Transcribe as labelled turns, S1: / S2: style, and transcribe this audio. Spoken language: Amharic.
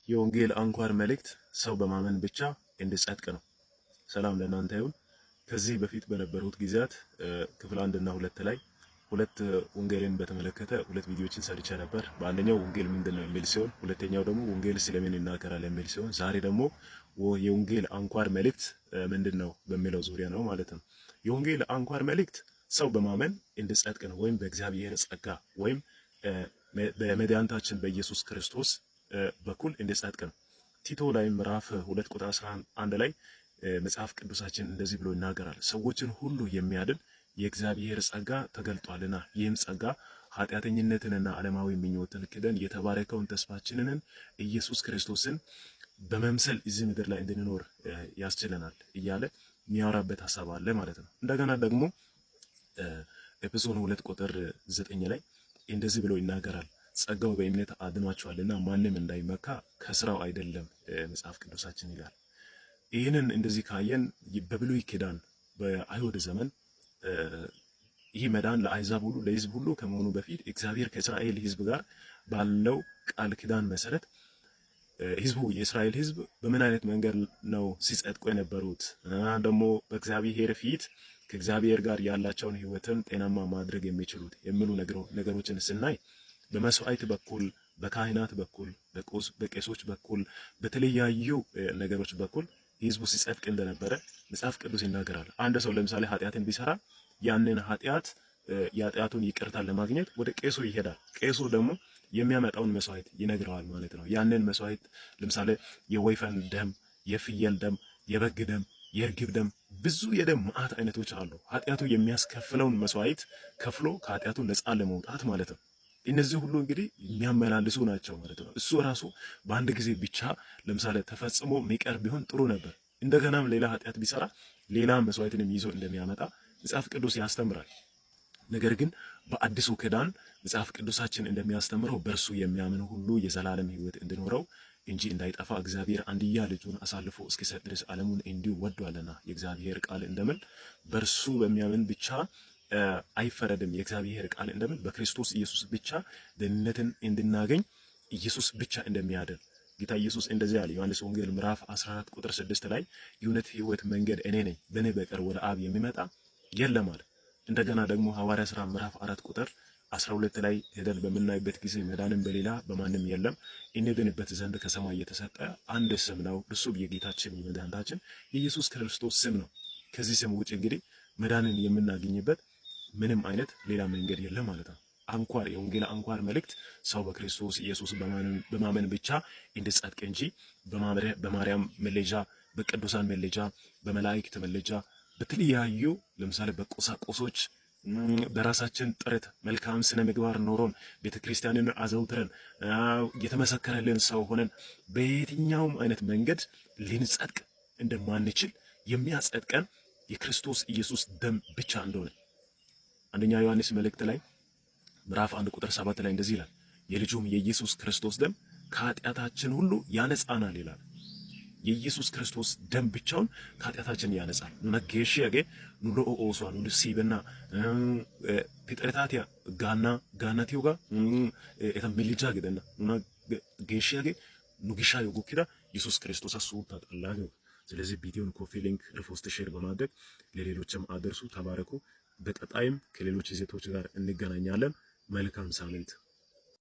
S1: የወንጌል አንኳር መልእክት ሰው በማመን ብቻ እንዲጸድቅ ነው። ሰላም ለእናንተ ይሁን። ከዚህ በፊት በነበሩት ጊዜያት ክፍል 1 እና 2 ላይ ሁለት ወንጌልን በተመለከተ ሁለት ቪዲዮዎችን ሰርቼ ነበር። በአንደኛው ወንጌል ምንድነው የሚል ሲሆን፣ ሁለተኛው ደግሞ ወንጌል ስለምን ይናገራል የሚል ሲሆን፣ ዛሬ ደግሞ የወንጌል አንኳር መልእክት ምንድነው በሚለው ዙሪያ ነው ማለት ነው። የወንጌል አንኳር መልእክት ሰው በማመን እንዲጸድቅ ነው፣ ወይም በእግዚአብሔር ጸጋ ወይም በመድኃኒታችን በኢየሱስ ክርስቶስ በኩል እንዲጸድቅ ነው። ቲቶ ላይ ምዕራፍ 2 ቁጥር 11 ላይ መጽሐፍ ቅዱሳችን እንደዚህ ብሎ ይናገራል። ሰዎችን ሁሉ የሚያድን የእግዚአብሔር ጸጋ ተገልጧልና ይህም ጸጋ ኃጢአተኝነትንና ዓለማዊ ምኞትን ክደን የተባረከውን ተስፋችንን ኢየሱስ ክርስቶስን በመምሰል እዚህ ምድር ላይ እንድንኖር ያስችለናል እያለ የሚያወራበት ሐሳብ አለ ማለት ነው። እንደገና ደግሞ ኤፌሶን 2 ቁጥር 9 ላይ እንደዚህ ብሎ ይናገራል። ጸጋው በእምነት አድኗቸዋልና ማንም እንዳይመካ ከስራው አይደለም መጽሐፍ ቅዱሳችን ይላል። ይህንን እንደዚህ ካየን በብሉይ ኪዳን በአይሁድ ዘመን ይህ መዳን ለአሕዛብ ሁሉ ለሕዝብ ሁሉ ከመሆኑ በፊት እግዚአብሔር ከእስራኤል ሕዝብ ጋር ባለው ቃል ኪዳን መሰረት ሕዝቡ የእስራኤል ሕዝብ በምን አይነት መንገድ ነው ሲጸድቁ የነበሩት ደግሞ በእግዚአብሔር ፊት ከእግዚአብሔር ጋር ያላቸውን ሕይወትን ጤናማ ማድረግ የሚችሉት የሚሉ ነገሮችን ስናይ በመስዋዕት በኩል በካህናት በኩል በቄሶች በኩል በተለያዩ ነገሮች በኩል ሕዝቡ ሲጸድቅ እንደነበረ መጽሐፍ ቅዱስ ይናገራል። አንድ ሰው ለምሳሌ ኃጢአትን ቢሰራ ያንን የኃጢአቱን ይቅርታ ለማግኘት ወደ ቄሱ ይሄዳል። ቄሱ ደግሞ የሚያመጣውን መስዋዕት ይነግረዋል ማለት ነው። ያንን መስዋዕት ለምሳሌ የወይፈን ደም፣ የፍየል ደም፣ የበግ ደም፣ የርግብ ደም፣ ብዙ የደም መዓት አይነቶች አሉ። ኃጢአቱ የሚያስከፍለውን መስዋዕት ከፍሎ ከኃጢአቱ ነፃ ለመውጣት ማለት ነው። እነዚህ ሁሉ እንግዲህ የሚያመላልሱ ናቸው ማለት ነው። እሱ ራሱ በአንድ ጊዜ ብቻ ለምሳሌ ተፈጽሞ የሚቀር ቢሆን ጥሩ ነበር። እንደገናም ሌላ ኃጢአት ቢሰራ ሌላ መስዋዕትንም ይዞ እንደሚያመጣ መጽሐፍ ቅዱስ ያስተምራል። ነገር ግን በአዲሱ ኪዳን መጽሐፍ ቅዱሳችን እንደሚያስተምረው በእርሱ የሚያምን ሁሉ የዘላለም ሕይወት እንዲኖረው እንጂ እንዳይጠፋ እግዚአብሔር አንድያ ልጁን አሳልፎ እስኪሰጥ ድረስ ዓለሙን እንዲሁ ወዷልና የእግዚአብሔር ቃል እንደምን በእርሱ በሚያምን ብቻ አይፈረድም። የእግዚአብሔር ቃል እንደምን በክርስቶስ ኢየሱስ ብቻ ደህንነትን እንድናገኝ ኢየሱስ ብቻ እንደሚያድን ጌታ ኢየሱስ እንደዚህ ያለ ዮሐንስ ወንጌል ምዕራፍ 14 ቁጥር 6 ላይ የእውነት ሕይወት መንገድ እኔ ነኝ፣ በእኔ በቀር ወደ አብ የሚመጣ የለም አለ። እንደገና ደግሞ ሐዋርያ ሥራ ምዕራፍ 4 ቁጥር 12 ላይ ሄደን በምናይበት ጊዜ መዳንም በሌላ በማንም የለም እንድንበት ዘንድ ከሰማይ የተሰጠ አንድ ስም ነው፣ እርሱም የጌታችን የመድኃኒታችን የኢየሱስ ክርስቶስ ስም ነው። ከዚህ ስም ውጭ እንግዲህ መዳንን የምናገኝበት ምንም አይነት ሌላ መንገድ የለም ማለት ነው። አንኳር የወንጌል አንኳር መልእክት ሰው በክርስቶስ ኢየሱስ በማመን ብቻ እንዲጸድቅ እንጂ በማርያም መለጃ፣ በቅዱሳን መለጃ፣ በመላእክት መለጃ፣ በተለያዩ ለምሳሌ በቁሳቁሶች በራሳችን ጥረት መልካም ስነ ምግባር ኖሮን ቤተክርስቲያንን አዘውትረን የተመሰከረልን ሰው ሆነን በየትኛውም አይነት መንገድ ልንጸድቅ እንደማንችል የሚያጸድቀን የክርስቶስ ኢየሱስ ደም ብቻ እንደሆነ አንደኛ ዮሐንስ መልእክት ላይ ምዕራፍ 1 ቁጥር 7 ላይ እንደዚህ ይላል፣ የልጁም የኢየሱስ ክርስቶስ ደም ከኃጢአታችን ሁሉ ያነጻናል ይላል። የኢየሱስ ክርስቶስ ደም ብቻውን ከኃጢአታችን ያነጻል። ኑና ጌሽ ያገ ኑሮ ኦሶ ኑሉ ሲበና ፒጥረታቲያ ጋናቲው ጋር እታ ሚልጃ ገደና ኑና ጌሽ ያገ ኑጊሻ ይጎኪዳ ኢየሱስ ክርስቶስ አሱታ ጠላገው። ስለዚህ ቪዲዮን ኮፒ ሊንክ ሪፖስት ሼር በማድረግ ለሌሎችም አድርሱ። ተባረኩ። በቀጣይም ከሌሎች ይዘቶች ጋር እንገናኛለን። መልካም ሳምንት።